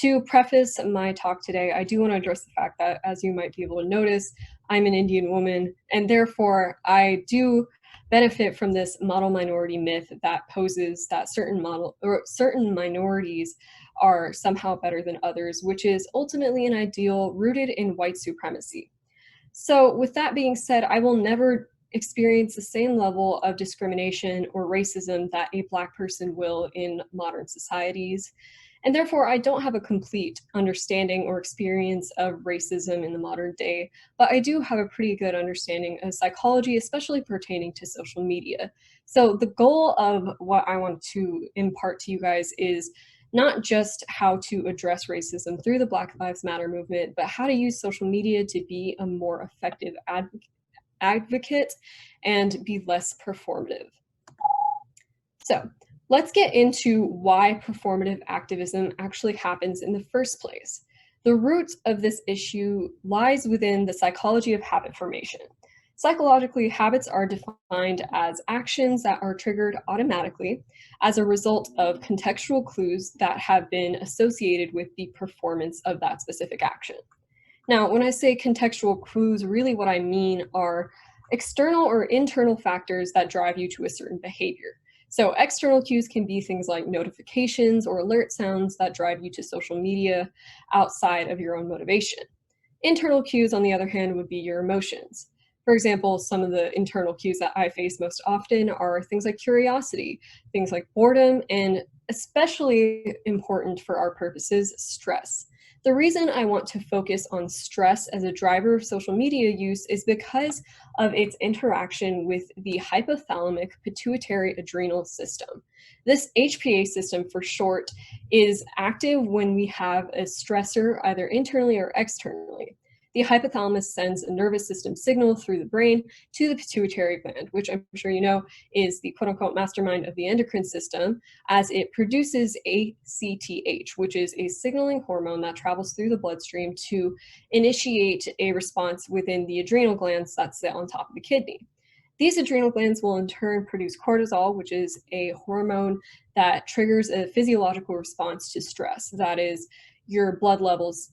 To preface my talk today, I do want to address the fact that, as you might be able to notice, I'm an Indian woman, and therefore I do benefit from this model minority myth that poses that certain minorities are somehow better than others, which is ultimately an ideal rooted in white supremacy. So with that being said, I will never experience the same level of discrimination or racism that a Black person will in modern societies. And therefore, I don't have a complete understanding or experience of racism in the modern day, but I do have a pretty good understanding of psychology, especially pertaining to social media. So the goal of what I want to impart to you guys is not just how to address racism through the Black Lives Matter movement, but how to use social media to be a more effective advocate and be less performative. So let's get into why performative activism actually happens in the first place. The root of this issue lies within the psychology of habit formation. Psychologically, habits are defined as actions that are triggered automatically as a result of contextual clues that have been associated with the performance of that specific action. Now, when I say contextual clues, really what I mean are external or internal factors that drive you to a certain behavior. So external cues can be things like notifications or alert sounds that drive you to social media outside of your own motivation. Internal cues, on the other hand, would be your emotions. For example, some of the internal cues that I face most often are things like curiosity, things like boredom, and especially important for our purposes, stress. The reason I want to focus on stress as a driver of social media use is because of its interaction with the hypothalamic pituitary adrenal system. This HPA system, for short, is active when we have a stressor either internally or externally. The hypothalamus sends a nervous system signal through the brain to the pituitary gland, which I'm sure you know is the quote-unquote mastermind of the endocrine system, as it produces ACTH, which is a signaling hormone that travels through the bloodstream to initiate a response within the adrenal glands that sit on top of the kidney. These adrenal glands will in turn produce cortisol, which is a hormone that triggers a physiological response to stress. That is, your blood levels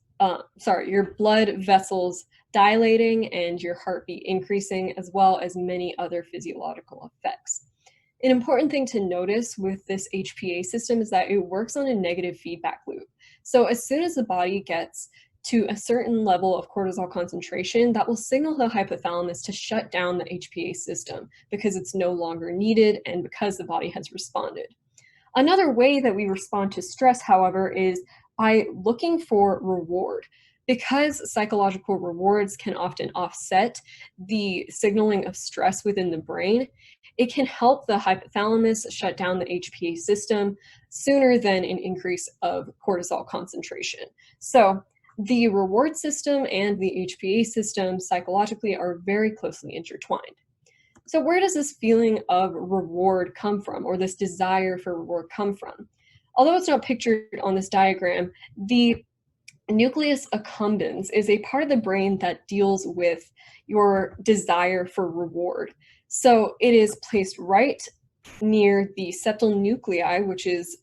your blood vessels dilating and your heartbeat increasing, as well as many other physiological effects. An important thing to notice with this HPA system is that it works on a negative feedback loop. So as soon as the body gets to a certain level of cortisol concentration, that will signal the hypothalamus to shut down the HPA system because it's no longer needed and because the body has responded. Another way that we respond to stress, however, is by looking for reward. Because psychological rewards can often offset the signaling of stress within the brain, it can help the hypothalamus shut down the HPA system sooner than an increase of cortisol concentration. So the reward system and the HPA system psychologically are very closely intertwined. So where does this feeling of reward come from, or this desire for reward come from? Although it's not pictured on this diagram, the nucleus accumbens is a part of the brain that deals with your desire for reward. So it is placed right near the septal nuclei, which is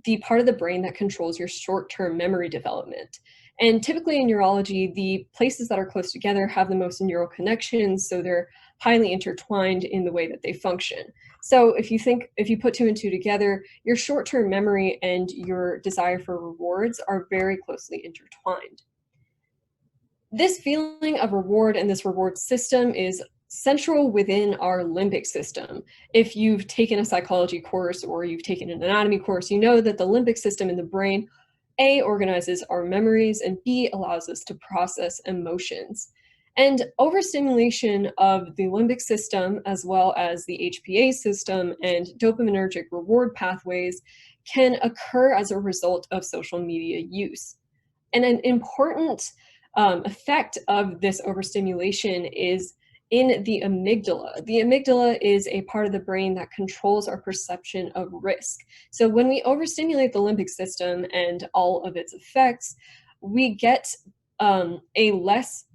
the part of the brain that controls your short-term memory development. And typically in neurology, the places that are close together have the most neural connections, so they're highly intertwined in the way that they function. So if you put two and two together, your short-term memory and your desire for rewards are very closely intertwined. This feeling of reward and this reward system is central within our limbic system. If you've taken a psychology course or you've taken an anatomy course, you know that the limbic system in the brain, A, organizes our memories, and B, allows us to process emotions. And overstimulation of the limbic system, as well as the HPA system and dopaminergic reward pathways, can occur as a result of social media use. And an important effect of this overstimulation is in the amygdala. The amygdala is a part of the brain that controls our perception of risk. So when we overstimulate the limbic system and all of its effects, we get a less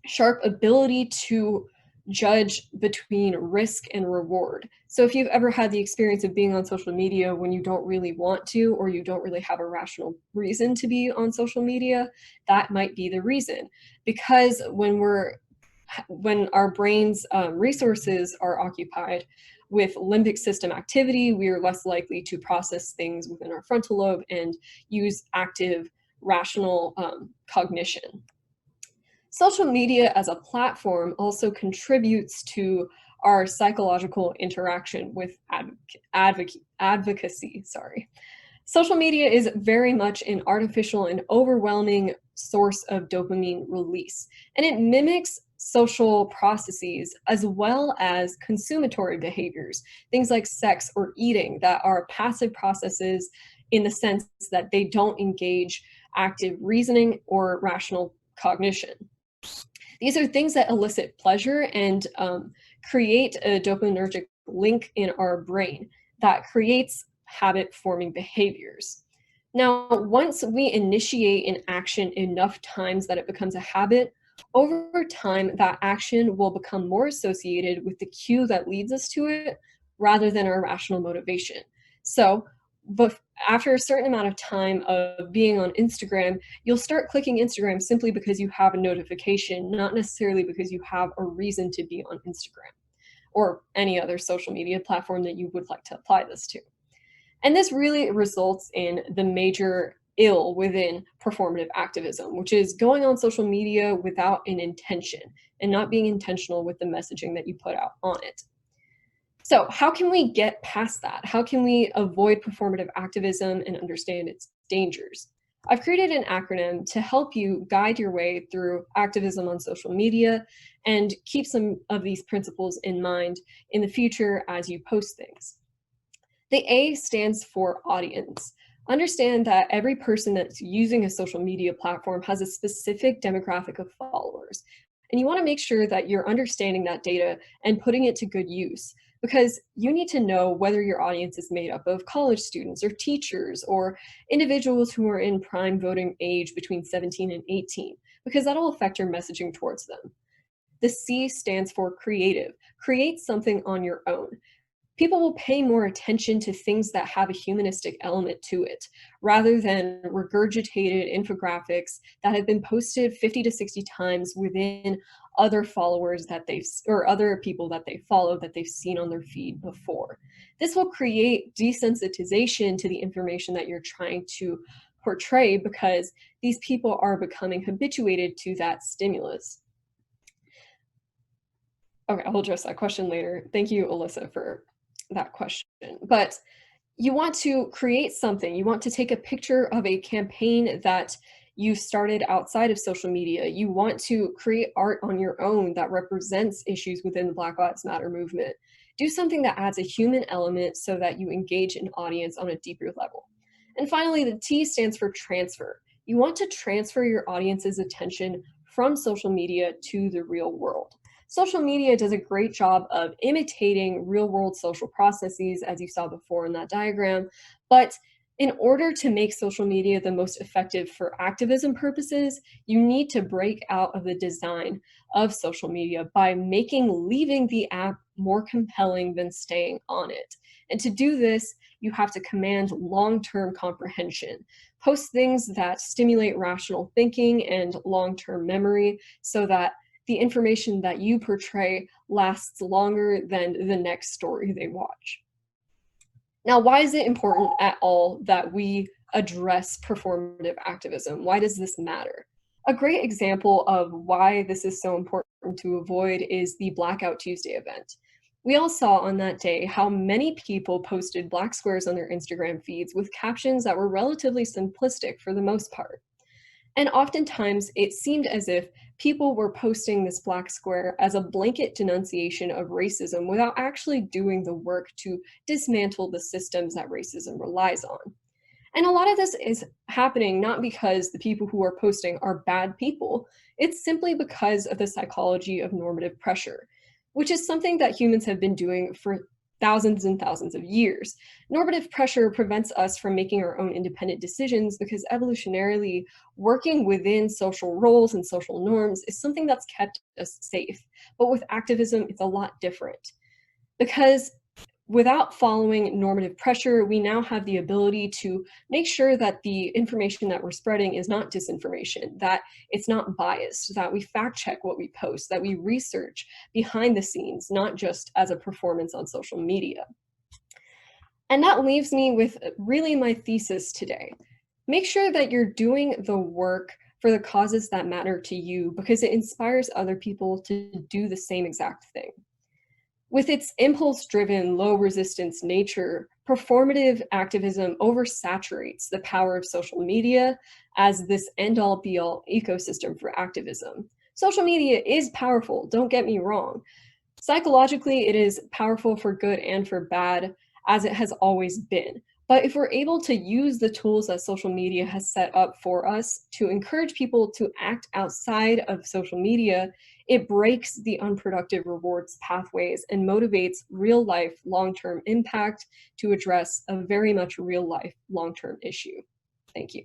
sharp ability to judge between risk and reward. So if you've ever had the experience of being on social media when you don't really want to, or you don't really have a rational reason to be on social media, that might be the reason. Because when our brain's resources are occupied with limbic system activity, we are less likely to process things within our frontal lobe and use active, rational cognition. Social media as a platform also contributes to our psychological interaction with advocacy. Social media is very much an artificial and overwhelming source of dopamine release, and it mimics social processes as well as consumatory behaviors, things like sex or eating, that are passive processes in the sense that they don't engage active reasoning or rational cognition. These are things that elicit pleasure and create a dopaminergic link in our brain that creates habit-forming behaviors. Now, once we initiate an action enough times that it becomes a habit, over time, that action will become more associated with the cue that leads us to it rather than our rational motivation. So, but after a certain amount of time of being on Instagram, you'll start clicking Instagram simply because you have a notification, not necessarily because you have a reason to be on Instagram or any other social media platform that you would like to apply this to. And this really results in the major ill within performative activism, which is going on social media without an intention and not being intentional with the messaging that you put out on it. So how can we get past that? How can we avoid performative activism and understand its dangers? I've created an acronym to help you guide your way through activism on social media and keep some of these principles in mind in the future as you post things. The A stands for audience. Understand that every person that's using a social media platform has a specific demographic of followers. And you want to make sure that you're understanding that data and putting it to good use, because you need to know whether your audience is made up of college students or teachers or individuals who are in prime voting age between 17 and 18, because that'll affect your messaging towards them. The C stands for creative. Create something on your own. People will pay more attention to things that have a humanistic element to it, rather than regurgitated infographics that have been posted 50 to 60 times within other followers that or other people that they follow that they've seen on their feed before. This will create desensitization to the information that you're trying to portray, because these people are becoming habituated to that stimulus. Okay, I'll address that question later. Thank you, Alyssa, for that question. But you want to create something. You want to take a picture of a campaign that you started outside of social media. You want to create art on your own that represents issues within the Black Lives Matter movement. Do something that adds a human element so that you engage an audience on a deeper level. And finally, the T stands for transfer. You want to transfer your audience's attention from social media to the real world. Social media does a great job of imitating real-world social processes, as you saw before in that diagram, but in order to make social media the most effective for activism purposes, you need to break out of the design of social media by leaving the app more compelling than staying on it. And to do this, you have to command long-term comprehension. Post things that stimulate rational thinking and long-term memory so that the information that you portray lasts longer than the next story they watch. Now, why is it important at all that we address performative activism? Why does this matter? A great example of why this is so important to avoid is the Blackout Tuesday event. We all saw on that day how many people posted black squares on their Instagram feeds with captions that were relatively simplistic for the most part. And oftentimes it seemed as if people were posting this black square as a blanket denunciation of racism without actually doing the work to dismantle the systems that racism relies on. And a lot of this is happening not because the people who are posting are bad people, it's simply because of the psychology of normative pressure, which is something that humans have been doing for thousands and thousands of years. Normative pressure prevents us from making our own independent decisions because evolutionarily, working within social roles and social norms is something that's kept us safe. But with activism, it's a lot different. Because without following normative pressure, we now have the ability to make sure that the information that we're spreading is not disinformation, that it's not biased, that we fact check what we post, that we research behind the scenes, not just as a performance on social media. And that leaves me with really my thesis today. Make sure that you're doing the work for the causes that matter to you because it inspires other people to do the same exact thing. With its impulse-driven, low-resistance nature, performative activism oversaturates the power of social media as this end-all be-all ecosystem for activism. Social media is powerful, don't get me wrong. Psychologically, it is powerful for good and for bad, as it has always been. But if we're able to use the tools that social media has set up for us to encourage people to act outside of social media, it breaks the unproductive rewards pathways and motivates real life long-term impact to address a very much real life long-term issue. Thank you.